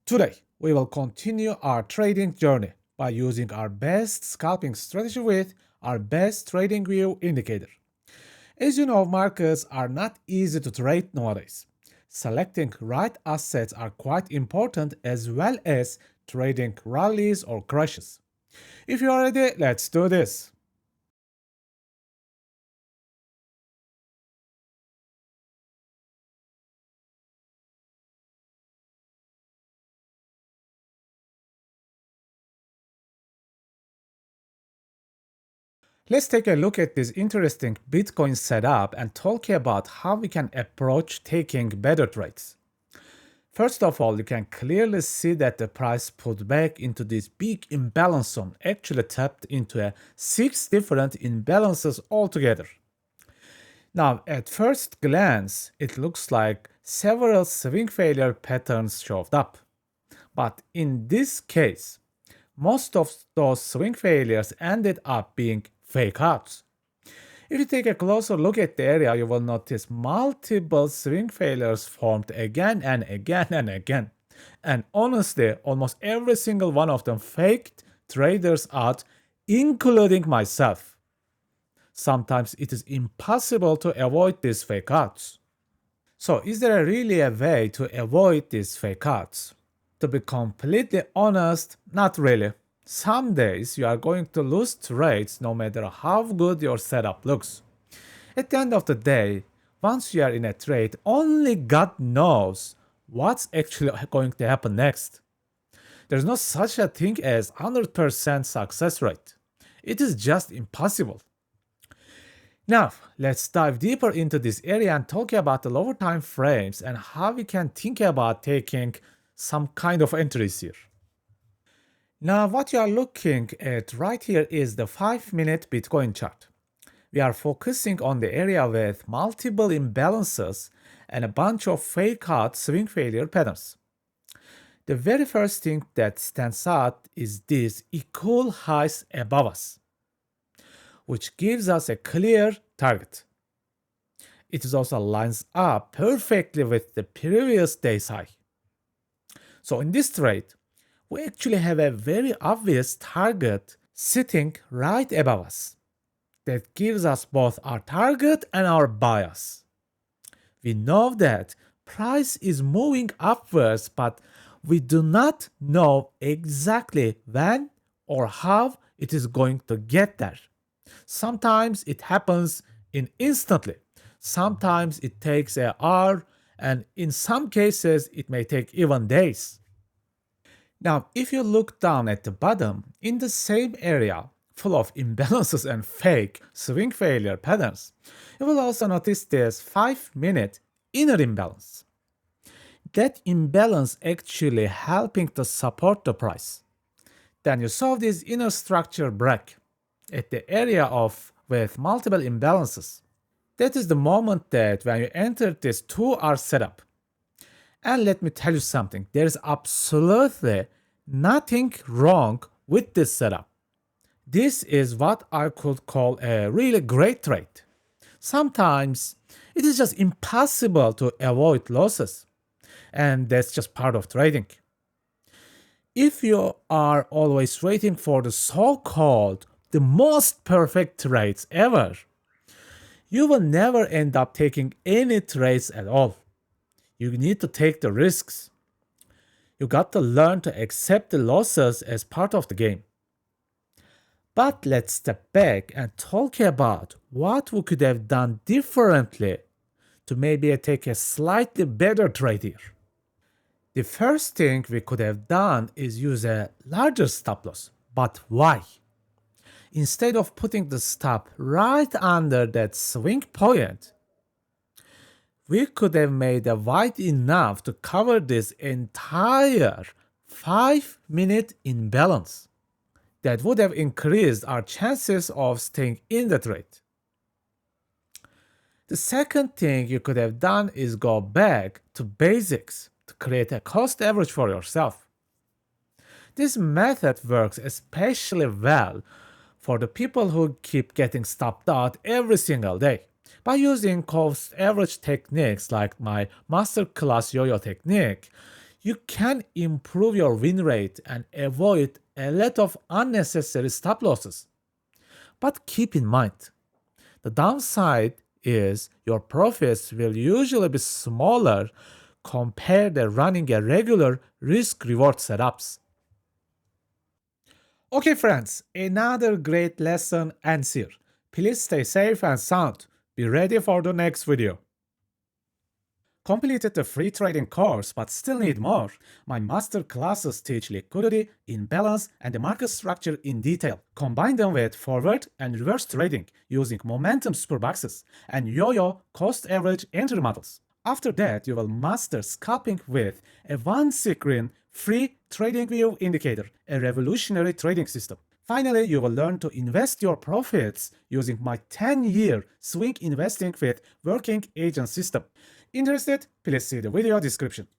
Today, we will continue our trading journey by using our best scalping strategy with our best trading view indicator. As you know, markets are not easy to trade nowadays. Selecting right assets are quite important as well as trading rallies or crashes. If you are ready, let's do this. Let's take a look at this interesting Bitcoin setup and talk about how we can approach taking better trades. First of all, you can clearly see that the price put back into this big imbalance zone actually tapped into 6 different imbalances altogether. Now, at first glance, it looks like several swing failure patterns showed up. But in this case, most of those swing failures ended up being fake outs. If you take a closer look at the area, you will notice multiple swing failures formed again and again and again. And honestly, almost every single one of them faked traders out, including myself. Sometimes it is impossible to avoid these fake outs. So, is there really a way to avoid these fake outs? To be completely honest, not really. Some days you are going to lose trades no matter how good your setup looks. At the end of the day, once you are in a trade, only God knows what's actually going to happen next. There's no such a thing as 100% success rate. It is just impossible. Now, let's dive deeper into this area and talk about the lower time frames and how we can think about taking some kind of entries here. Now, what you are looking at right here is the 5-minute Bitcoin chart. We are focusing on the area with multiple imbalances and a bunch of fake out swing failure patterns. The very first thing that stands out is these equal highs above us, which gives us a clear target. It also lines up perfectly with the previous day's high. So in this trade, we actually have a very obvious target sitting right above us that gives us both our target and our bias. We know that price is moving upwards, but we do not know exactly when or how it is going to get there. Sometimes it happens instantly. Sometimes it takes an hour, and in some cases it may take even days. Now, if you look down at the bottom, in the same area, full of imbalances and fake swing failure patterns, you will also notice this 5-minute inner imbalance. That imbalance actually helping to support the price. Then you saw this inner structure break at the area of with multiple imbalances. That is the moment that when you enter this 2-hour setup. And let me tell you something, there is absolutely nothing wrong with this setup. This is what I could call a really great trade. Sometimes it is just impossible to avoid losses, and that's just part of trading. If you are always waiting for the so-called the most perfect trades ever, you will never end up taking any trades at all. You need to take the risks. You got to learn to accept the losses as part of the game. But let's step back and talk about what we could have done differently to maybe take a slightly better trade here. The first thing we could have done is use a larger stop loss. But why? Instead of putting the stop right under that swing point, we could have made it wide enough to cover this entire 5-minute imbalance. That would have increased our chances of staying in the trade. The second thing you could have done is go back to basics to create a cost average for yourself. This method works especially well for the people who keep getting stopped out every single day. By using cost average techniques like my MASTERCLASS YOYO technique, You can improve your win rate and avoid a lot of unnecessary stop losses. But keep in mind, the downside is your profits will usually be smaller compared to running a regular risk-reward setups. Okay friends, another great lesson ends here. Please stay safe and sound. Be ready for the next video. Completed the free trading course but still need more? My master classes teach liquidity, imbalance, and the market structure in detail. Combine them with forward and reverse trading using momentum superboxes and yo-yo cost average entry models. After that, you will master scalping with a one-screen free trading view indicator, a revolutionary trading system. Finally, you will learn to invest your profits using my 10-year swing investing with working agent system. Interested? Please see the video description.